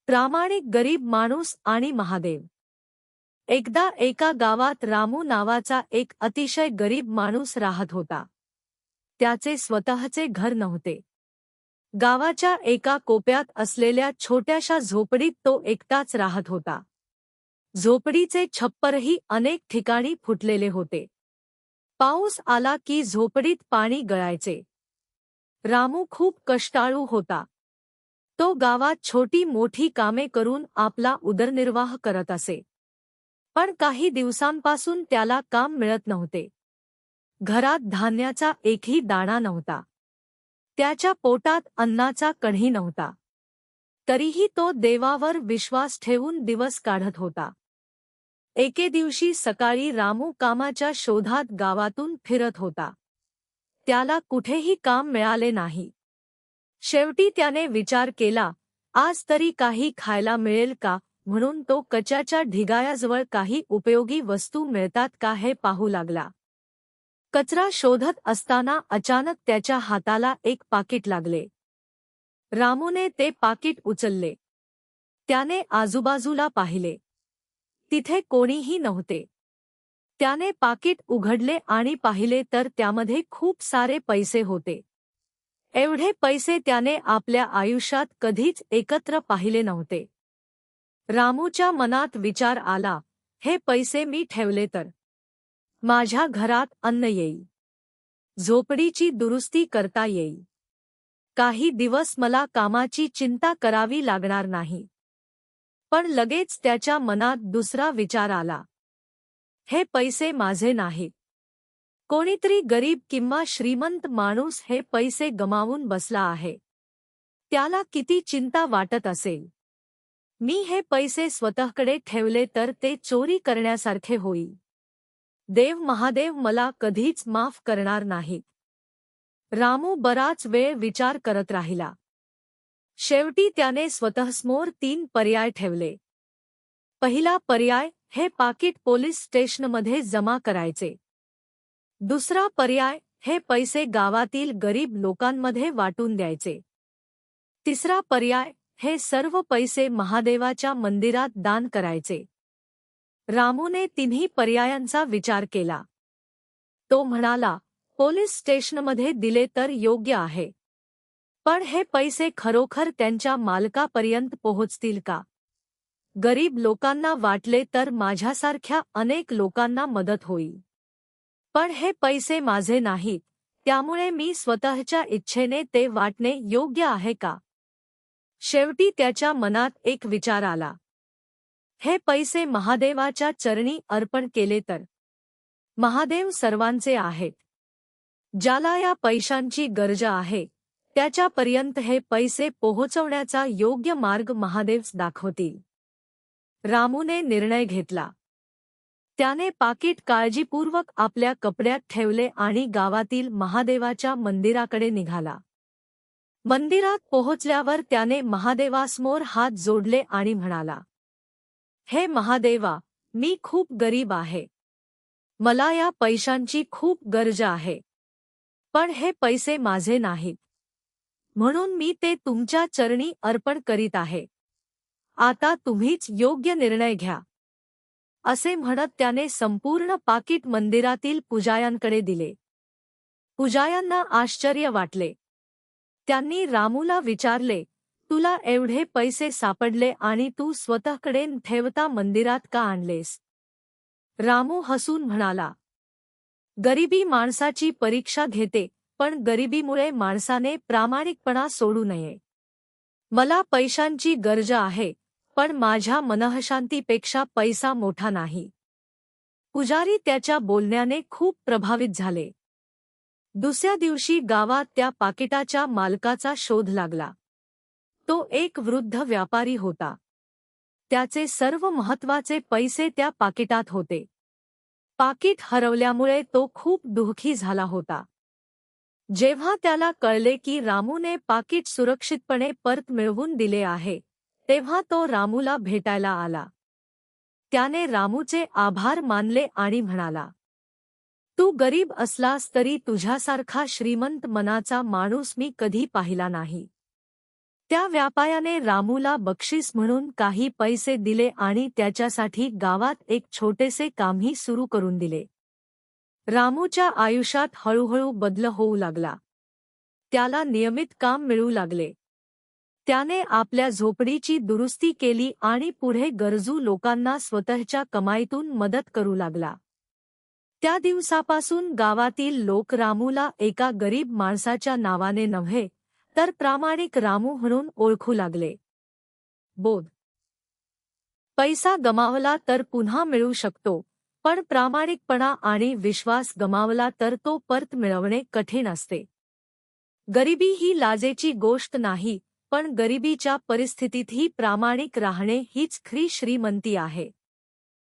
प्रामाणिक गरीब माणूस आणि महादेव। एकदा एका गावात रामू नावाचा एक अतिशय गरीब माणूस राहत होता। त्याचे स्वतःचे घर नव्हते। गावाच्या एका कोपऱ्यात असलेल्या छोट्याशा झोपडीत तो एकटाच राहत होता। झोपडीचे छप्परही अनेक ठिकाणी फुटलेले होते। पाऊस आला की झोपडीत पाणी गळायचे। रामू खूप कष्टाळू होता। तो गावात छोटी मोठी कामे करून आपला उदरनिर्वाह करत असे। पण काही दिवसांपासून त्याला काम मिळत नव्हते। घरात धान्याचा एकही दाणा नव्हता। त्याच्या पोटात अन्नाचा कणही नव्हता। तरीही तो देवावर विश्वास ठेवून दिवस काढत होता। एके दिवशी सकाळी रामू कामाच्या शोधात गावातून फिरत होता। त्याला कुठेही काम मिळाले नाही। शेवटी त्याने विचार केला, आज तरी काही खायला मिळेल का, म्हणून तो कच्याच्या ढिगायाजवळ काही उपयोगी वस्तू मिळतात का हे पाहू लागला। कचरा शोधत असताना अचानक त्याच्या हाताला एक पाकीट लागले। रामूने ते पाकीट उचलले। त्याने आजूबाजूला पाहिले। तिथे कोणीही नव्हते। त्याने पाकीट उघडले आणि पाहिले तर त्यामध्ये खूप सारे पैसे होते। एवढे पैसे त्याने आपल्या आयुष्यात कधीच एकत्र पाहिले नव्हते। रामूच्या मनात विचार आला, हे पैसे मी ठेवले तर माझ्या घरात अन्न येईल, झोपडीची दुरुस्ती करता येईल, काही दिवस मला कामाची चिंता करावी लागणार नाही। पण लगेच त्याच्या मनात दुसरा विचार आला, हे पैसे माझे नाहीत। कोणीतरी गरीब किंवा श्रीमंत माणूस हे पैसे गमावून बसला आहे। त्याला किती चिंता वाटत असेल। मी हे पैसे स्वतःकडे ठेवले तर ते चोरी करण्यासारखे होईल। देव महादेव मला कधीच माफ करणार नाहीत। रामू बराच वेळ विचार करत राहिला। शेवटी त्याने स्वतःसमोर 3 पर्याय ठेवले। पहिला पर्याय, हे पाकीट पोलीस स्टेशनमध्ये जमा करायचे। दुसरा पर्याय, हे पैसे गावातील गरीब लोकांमध्ये वाटून द्यायचे। तिसरा पर्याय, हे सर्व पैसे महादेवाच्या मंदिरात दान करायचे। रामूने तिन्ही पर्यायांचा विचार केला। तो म्हणाला, पोलीस स्टेशनमध्ये दिले तर योग्य आहे। पण हे पैसे खरोखर त्यांच्या मालकापर्यंत पोहोचतील का? गरीब लोकांना वाटले तर माझ्यासारख्या अनेक लोकांना मदत होईल। पण हे पैसे माझे नाहीत, त्यामुळे मी स्वतःच्या इच्छेने ते वाटणे योग्य आहे का? शेवटी त्याच्या मनात एक विचार आला, हे पैसे महादेवाच्या चरणी अर्पण केले तर महादेव सर्वांचे आहेत। ज्याला या पैशांची गरज आहे, त्याच्यापर्यंत हे पैसे पोहोचवण्याचा योग्य मार्ग महादेवच दाखवतील। रामूने निर्णय घेतला। त्याने पाकीट काळजीपूर्वक आपल्या कपड्यात ठेवले आणि गावातील महादेवाच्या मंदिराकडे निघाला। मंदिरात पोहोचल्यावर त्याने महादेवासमोर हात जोडले आणि म्हणाला, हे महादेवा, मी खूप गरीब आहे। मला या पैशांची खूप गरज आहे। पण हे पैसे माझे नाहीत, म्हणून मी ते तुमच्या चरणी अर्पण करीत आहे। आता तुम्हीच योग्य निर्णय घ्या। असे म्हणत त्याने संपूर्ण पाकीट मंदिरातील पुजाऱ्यांकडे दिले। पुजाऱ्यांना आश्चर्य वाटले। त्यांनी रामूला विचारले, तुला एवढे पैसे सापडले आणि तू स्वतःकडे ठेवता मंदिरात का आणलेस? रामू हसून म्हणाला, गरिबी माणसाची परीक्षा घेते, पण गरिबीमुळे माणसाने प्रामाणिकपणा सोडू नये। मला पैशांची गरज आहे, पण माझ्या मनःशांतीपेक्षा पैसा मोठा नाही। पुजारी त्याच्या बोलण्याने खूप प्रभावित झाले। दुसऱ्या दिवशी गावात त्या पाकिटाच्या मालकाचा शोध लागला। तो एक वृद्ध व्यापारी होता। त्याचे सर्व महत्त्वाचे पैसे त्या पाकिटात होते। पाकीट हरवल्यामुळे तो खूप दुःखी झाला होता। जेव्हा त्याला कळले की रामूने पाकीट सुरक्षितपणे परत मिळवून दिले आहे, तेव्हा तो रामूला भेटायला आला। त्याने रामूचे आभार मानले आणि म्हणाला, तू गरीब असलास तरी तुझ्यासारखा श्रीमंत मनाचा माणूस मी कधी पाहिला नाही। त्या व्यापाऱ्याने रामूला बक्षीस म्हणून काही पैसे दिले आणि त्याच्यासाठी गावात एक छोटेसे कामही सुरू करून दिले. रामूच्या आयुष्यात हळूहळू बदल होऊ लागला. त्याला नियमित काम मिळू लागले. त्याने आपल्या झोपडीची दुरुस्ती केली आणि पुढे गरजू लोकांना स्वतःच्या कमाईतून मदत करू लागला. त्या दिवसापासून गावातील लोक रामूला एका गरीब माणसाच्या नावाने नव्हे तर प्रामाणिक रामू म्हणून ओळखू लागले. बोध: पैसा गमावला तर पुन्हा मिळू शकतो, पण प्रामाणिकपणा आणि विश्वास गमावला तर तो परत मिळवणे कठीण असते. गरिबी ही लाजेची गोष्ट नाही, पण गरिबीच्या परिस्थितीतही प्रामाणिक राहणे हीच खरी श्रीमंती आहे.